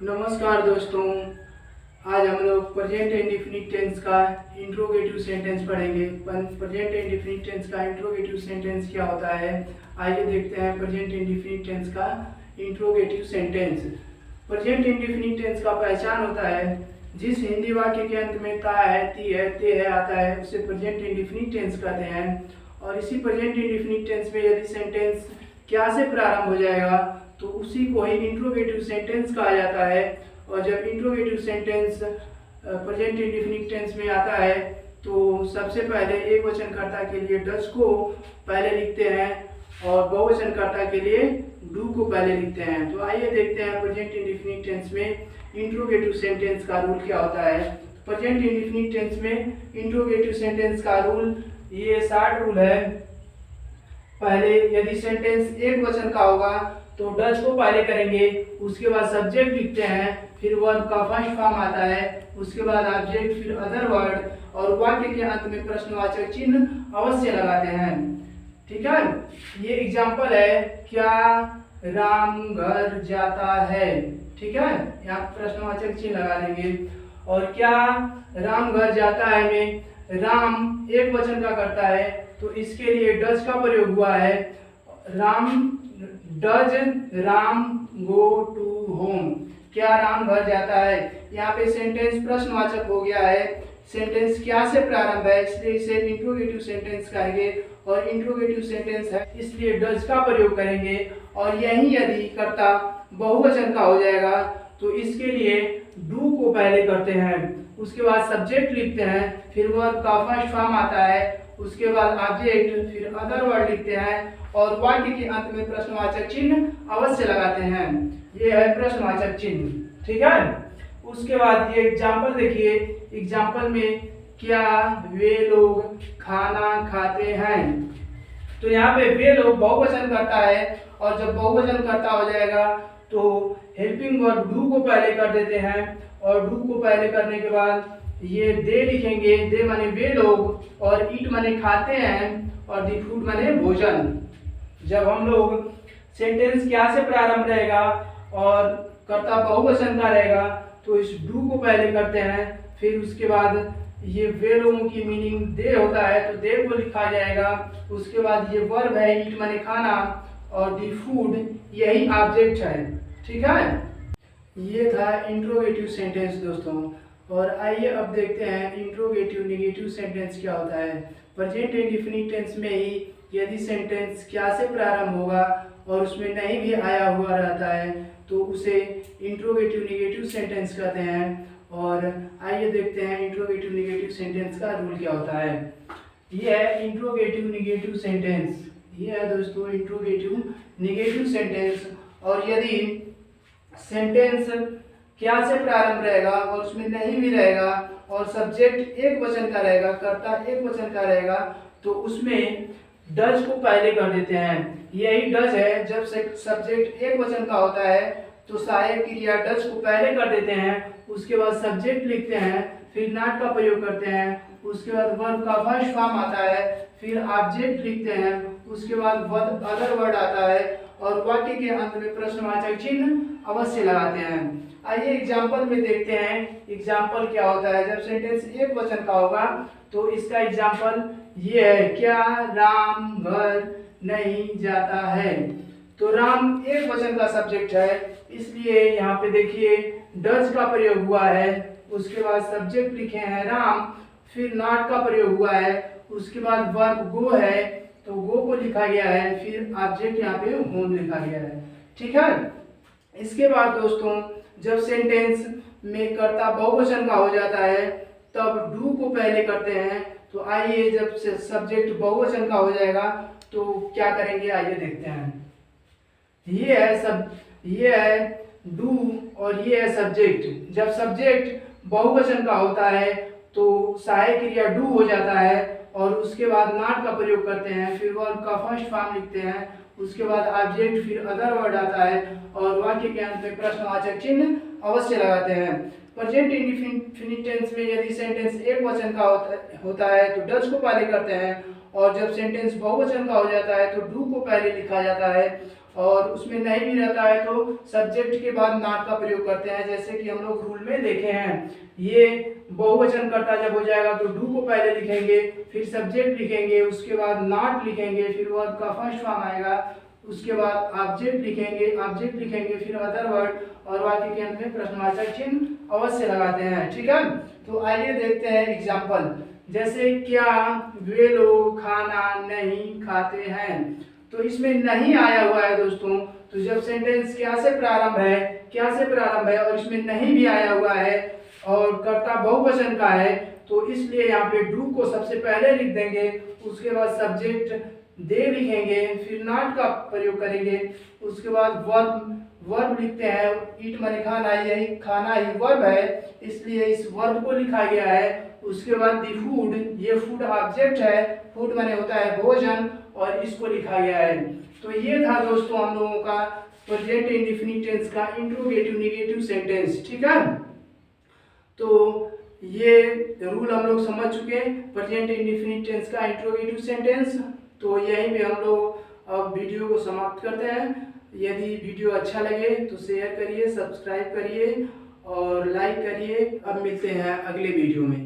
नमस्कार दोस्तों। आज हम लोग प्रेजेंट इंडेफिनिट टेंस का इंट्रोगेटिव सेंटेंस पढ़ेंगे। प्रेजेंट इंडेफिनिट टेंस का इंट्रोगेटिव सेंटेंस क्या होता है, आइए देखते हैं। प्रेजेंट इंडेफिनिट टेंस का interrogative sentence. Present indefinite tense का पहचान होता है जिस हिंदी वाक्य के अंत में ता है, ती है, ते है आता है उसे प्रेजेंट इंडेफिनिट टेंस कहते हैं। और इसी प्रेजेंट इंडेफिनिट टेंस में यदि सेंटेंस क्या से प्रारंभ हो जाएगा तो उसी को ही इंट्रोगेटिव सेंटेंस कहा जाता है। और जब interrogative sentence present indefinite tense में आता है तो सबसे पहले एक वचनकर्ता के लिए डज को पहले लिखते हैं और बहुवचनकर्ता के लिए डू को पहले लिखते हैं। तो आइए देखते हैं प्रेजेंट इंडेफिनिट टेंस में इंट्रोगेटिव सेंटेंस का रूल क्या होता है। प्रेजेंट इंडेफिनिट टेंस में इंट्रोगेटिव सेंटेंस का रूल ये 60 रूल है। पहले यदि सेंटेंस एक वचन का होगा तो डज को पहले करेंगे, उसके बाद सब्जेक्ट लिखते हैं, फिर वर्ब का फर्स्ट फॉर्म आता है, उसके बाद ऑब्जेक्ट, फिर अदर वर्ड और वाक्य के अंत में प्रश्नवाचक चिन्ह अवश्य लगाते हैं। ठीक है, ये एग्जांपल है, क्या राम घर जाता है। ठीक है, यहाँ प्रश्नवाचक चिन्ह लगा देंगे। और क्या राम घर जाता है में राम एक वचन का करता है तो इसके लिए डज का प्रयोग हुआ है। Does Ram go to home, क्या राम घर जाता है। यहाँ पे सेंटेंस प्रश्नवाचक हो गया है, सेंटेंस क्या से प्रारंभ है इसलिए इसे इंट्रोगेटिव सेंटेंस कहेंगे। और इंट्रोगेटिव सेंटेंस है इसलिए डज का प्रयोग करेंगे। और यही यदि कर्ता बहुवचन का हो जाएगा तो इसके लिए डू को पहले करते हैं, उसके बाद सब्जेक्ट लिखते हैं, फिर वर्ब का फर्स्ट फॉर्म आता है, उसके बाद ऑब्जेक्ट, फिर अदर वर्ड लिखते हैं और वाक्य के अंत में प्रश्नवाचक चिन्ह अवश्य लगाते हैं। ये है प्रश्नवाचक चिन्ह। ठीक है, उसके बाद ये एग्जांपल देखिए। एग्जांपल में क्या वे लोग खाना खाते हैं, तो यहाँ पे वे लोग बहुवचन करता है और जब बहुवचन करता हो जाएगा तो हेल्पिंग वर्ब डू को पहले कर देते हैं और डू को पहले करने के बाद ये दे लिखेंगे। दे माने वे लोग और ईट माने खाते हैं और दी फूड माने भोजन। जब हम लोग सेंटेंस क्या से प्रारंभ रहेगा और कर्ता बहुवचन का रहेगा तो इस डू को पहले करते हैं, फिर उसके बाद ये वे लोगों की मीनिंग दे होता है तो दे को लिखा जाएगा। उसके बाद ये वर्ब है ईट माने खाना और दी फूड यही ऑब्जेक्ट है। ठीक है, ये था इंट्रोगेटिव सेंटेंस दोस्तों। और आइए अब देखते हैं इंट्रोगेटिव नेगेटिव सेंटेंस क्या होता है। प्रेजेंट इंडेफिनिट टेंस में ही यदि सेंटेंस क्या से प्रारंभ होगा और उसमें नहीं भी आया हुआ रहता है तो उसे इंट्रोगेटिव नेगेटिव सेंटेंस कहते हैं। और आइए देखते हैं इंट्रोगेटिव नेगेटिव सेंटेंस का रूल क्या होता है। ये है इंट्रोगेटिव नेगेटिव सेंटेंस। ये है दोस्तों इंट्रोगेटिव नेगेटिव सेंटेंस। और यदि सेंटेंस क्या से प्रारंभ रहेगा और उसमें नहीं भी रहेगा और सब्जेक्ट एक वचन का रहेगा, कर्ता एक वचन का रहेगा तो उसमें डज को पहले कर देते हैं। यही डज है, जब सब्जेक्ट एक वचन का होता है तो सहायक क्रिया डज को पहले कर देते हैं, उसके बाद सब्जेक्ट लिखते हैं, फिर नॉट का प्रयोग करते हैं, उसके बाद वर्ब का फर्स्ट फॉर्म आता है, फिर ऑब्जेक्ट लिखते हैं, उसके बाद अदर वर्ड आता है और वाक्य के अंत में प्रश्नवाचक चिन्ह अवश्य लगाते हैं। आइए एग्जाम्पल में देखते हैं एग्जाम्पल क्या होता है। जब सेंटेंस एक वचन का होगा तो इसका एग्जाम्पल ये है, क्या राम घर नहीं जाता है। तो राम एक वचन का सब्जेक्ट है इसलिए यहाँ पे देखिए डज का प्रयोग हुआ है, उसके बाद सब्जेक्ट लिखे हैं राम, फिर नॉट का प्रयोग हुआ है, उसके बाद वर्ब गो है तो गो को लिखा गया है, फिर ऑब्जेक्ट यहाँ पे होम लिखा गया है। ठीक है, इसके बाद दोस्तों जब सेंटेंस में कर्ता बहुवचन का हो जाता है तब डू को पहले करते हैं। तो आइए जब सब्जेक्ट बहुवचन का हो जाएगा तो क्या करेंगे, आइए देखते हैं। ये है डू और ये है सब्जेक्ट। जब सब्जेक्ट बहुवचन का होता है तो सहायक क्रिया डू हो जाता है और उसके बाद नॉट का प्रयोग करते हैं, फिर वर्ब का फर्स्ट फॉर्म लिखते हैं, उसके बाद ऑब्जेक्ट, फिर अदर वर्ड आता है और वाक्य के अंत में प्रश्नवाचक चिन्ह अवश्य लगाते हैं। प्रेजेंट इंडेफिनिट टेंस में यदि सेंटेंस एक वचन का होता है तो डज को पहले करते हैं और जब सेंटेंस बहुवचन का हो जाता है तो डू को पहले लिखा जाता है और उसमें नहीं भी रहता है तो सब्जेक्ट के बाद नॉट का प्रयोग करते हैं, जैसे कि हम लोग रूल में देखे हैं। ये बहुवचन कर्ता जब हो जाएगा तो डू को पहले लिखेंगे, फिर सब्जेक्ट लिखेंगे, उसके बाद नॉट लिखेंगे, फिर वर्ब का फर्स्ट फॉर्म आएगा, उसके बाद ऑब्जेक्ट लिखेंगे, फिर अदर वर्ड, और वाक्य के अंत में प्रश्नवाचक चिन्ह अवश्य लगाते हैं। ठीक है, तो आइए देखते हैं एग्जाम्पल। जैसे क्या वे लोग खाना नहीं खाते हैं, तो इसमें नहीं आया हुआ है दोस्तों। तो जब सेंटेंस क्या से प्रारंभ है और इसमें नहीं भी आया हुआ है और कर्ता बहुवचन का है, तो इसलिए यहाँ पे डू को सबसे पहले लिख देंगे, उसके बाद सब्जेक्ट दे लिखेंगे, फिर नॉट का प्रयोग करेंगे, उसके बाद वर्ब लिखते हैं। ईट माने खाना, यही खाना ही वर्ब है, इसलिए इस वर्ब को लिखा गया है। उसके बाद दी फूड, ये फूड ऑब्जेक्ट है, फूड माने होता है भोजन, और इसको लिखा गया है। तो ये था दोस्तों हम लोगों का प्रेजेंट इंडेफिनिट टेंस का इंट्रोगेटिव नेगेटिव सेंटेंस। ठीक है, तो ये रूल हम लोग समझ चुके हैं प्रेजेंट इंडेफिनिट टेंस का इंट्रोगेटिव सेंटेंस। तो यहीं पे हम लोग अब वीडियो को समाप्त करते हैं। यदि वीडियो अच्छा लगे तो शेयर करिए, सब्सक्राइब करिए और लाइक करिए। अब मिलते हैं अगले वीडियो में।